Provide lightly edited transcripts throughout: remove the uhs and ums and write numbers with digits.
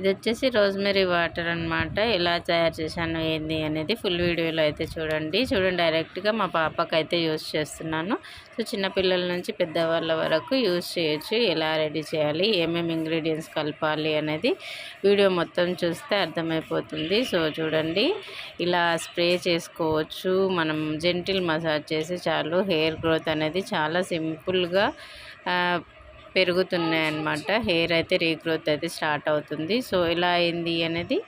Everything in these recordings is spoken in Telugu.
ఇది వచ్చేసి రోజ్మెరీ వాటర్ అన్నమాట. ఎలా తయారు చేశాను ఏంది అనేది ఫుల్ వీడియోలో అయితే చూడండి. డైరెక్ట్గా మా పాపకి అయితే యూస్ చేస్తున్నాను. సో చిన్నపిల్లల నుంచి పెద్దవాళ్ళ వరకు యూస్ చేయొచ్చు. ఎలా రెడీ చేయాలి, ఏమేమి ఇంగ్రీడియంట్స్ కలపాలి అనేది వీడియో మొత్తం చూస్తే అర్థమైపోతుంది. సో చూడండి, ఇలా స్ప్రే చేసుకోవచ్చు. మనం జెంటిల్ మసాజ్ చేసి చాలు హెయిర్ గ్రోత్ అనేది చాలా సింపుల్గా పెరుగుతున్నాయి అన్నమాట. హెయిర్ అయితే రీగ్రోత్ అయితే స్టార్ట్ అవుతుంది. సో ఎలా అయింది అనేది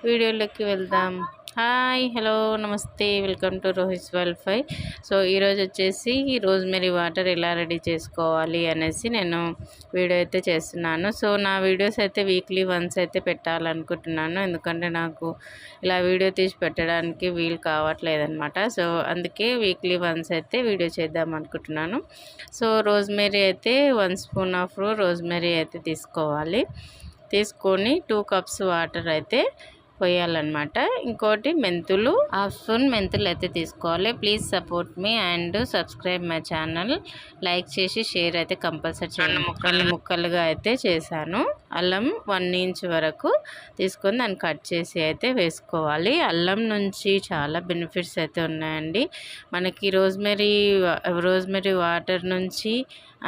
వీడియోలోకి వెళ్దాం. హాయ్, హలో, నమస్తే, వెల్కమ్ టు రోహిత్ వెల్ఫై. సో ఈరోజు వచ్చేసి రోజ్మెరీ వాటర్ ఎలా రెడీ చేసుకోవాలి అనేసి నేను వీడియో అయితే చేస్తున్నాను. సో నా వీడియోస్ అయితే వీక్లీ వన్స్ అయితే పెట్టాలనుకుంటున్నాను, ఎందుకంటే నాకు ఇలా వీడియో తీసి పెట్టడానికి వీలు కావట్లేదన్నమాట. సో అందుకే వీక్లీ వన్స్ అయితే వీడియో చేద్దాం అనుకుంటున్నాను. సో రోజ్మెరీ అయితే 1 స్పూన్ ఆఫ్ రోజ్మెరీ అయితే తీసుకోవాలి. తీసుకొని 2 కప్స్ వాటర్ అయితే పోయాలన్నమాట. ఇంకోటి మెంతులు, హాఫ్ స్పూన్ మెంతులు అయితే తీసుకోవాలి. Please support me and subscribe my channel. Like చేసి షేర్ అయితే కంపల్సరీ చేయండి. ముక్కలుగా అయితే చేశాను. అల్లం 1 ఇంచ్ వరకు తీసుకొని దాన్ని కట్ చేసి అయితే వేసుకోవాలి. అల్లం నుంచి చాలా బెనిఫిట్స్ అయితే ఉన్నాయండి మనకి. రోజ్మెరీ వాటర్ నుంచి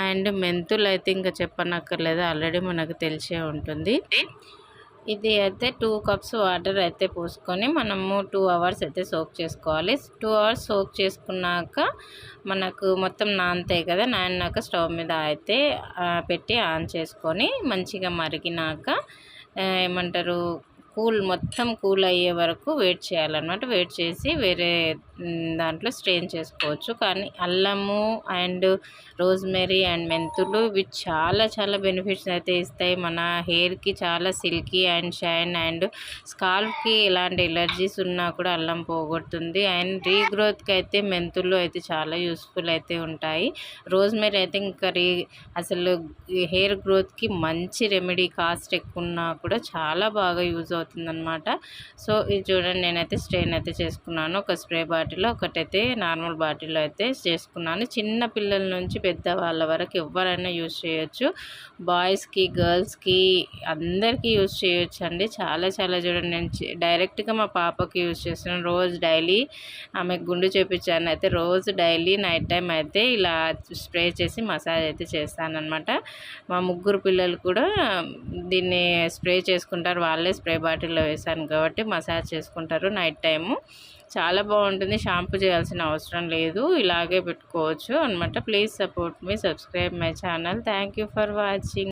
అండ్ మెంతులు అయితే ఇంకా చెప్పనక్కర్లేదు, ఆల్రెడీ మనకు తెలిసే ఉంటుంది. ఇది అయితే 2 కప్స్ వాటర్ అయితే పోసుకొని మనము 2 అవర్స్ అయితే సోక్ చేసుకోవాలి. 2 అవర్స్ సోక్ చేసుకున్నాక మనకు మొత్తం నానతాయి కదా, నానినాక స్టవ్ మీద అయితే పెట్టి ఆన్ చేసుకొని మంచిగా మరిగినాక ఏమంటారు, మొత్తం కూల్ అయ్యే వరకు వెయిట్ చేయాలన్నమాట. వెయిట్ చేసి వేరే దాంట్లో స్ట్రెయిన్ చేసుకోవచ్చు. కానీ అల్లము అండ్ రోజ్మెరీ అండ్ మెంతులు ఇవి చాలా చాలా బెనిఫిట్స్ అయితే ఇస్తాయి. మన హెయిర్కి చాలా సిల్కీ అండ్ షైన్ అండ్ స్కాల్ప్కి ఎలాంటి ఎలర్జీస్ ఉన్నా కూడా అల్లం పోగొడుతుంది. అండ్ రీగ్రోత్కి అయితే మెంతులు అయితే చాలా యూస్ఫుల్ అయితే ఉంటాయి. రోజ్మెరీ అయితే ఇంకా అసలు హెయిర్ గ్రోత్కి మంచి రెమెడీ. కాస్ట్ ఎక్కువ ఉన్నా కూడా చాలా బాగా యూజ్ అవుతుందన్నమాట. సో ఇది చూడండి, నేనైతే స్ట్రెయిన్ అయితే చేసుకున్నాను. ఒక స్ప్రే బాటిల్లో, ఒకటైతే నార్మల్ బాటిల్లో అయితే చేసుకున్నాను. చిన్న పిల్లల నుంచి పెద్ద వాళ్ళ వరకు ఎవరైనా యూజ్ చేయొచ్చు. బాయ్స్కి, గర్ల్స్కి అందరికీ యూజ్ చేయొచ్చు అండి. చాలా చాలా చూడండి, నేను డైరెక్ట్గా మా పాపకి యూజ్ చేస్తున్నాను. రోజు డైలీ ఆమెకు గుండు చేపించాను. అయితే రోజు డైలీ నైట్ టైం అయితే ఇలా స్ప్రే చేసి మసాజ్ అయితే చేస్తానన్నమాట. మా 3 పిల్లలు కూడా దీన్ని స్ప్రే చేసుకుంటారు. వాళ్ళే స్ప్రే బాటిల్లో వేసాను కాబట్టి మసాజ్ చేసుకుంటారు నైట్ టైము. చాలా బాగుంటుంది. షాంపూ చేయాల్సిన అవసరం లేదు, ఇలాగే పెట్టుకోవచ్చు అనమాట. Please support me, subscribe my channel. Thank you for watching.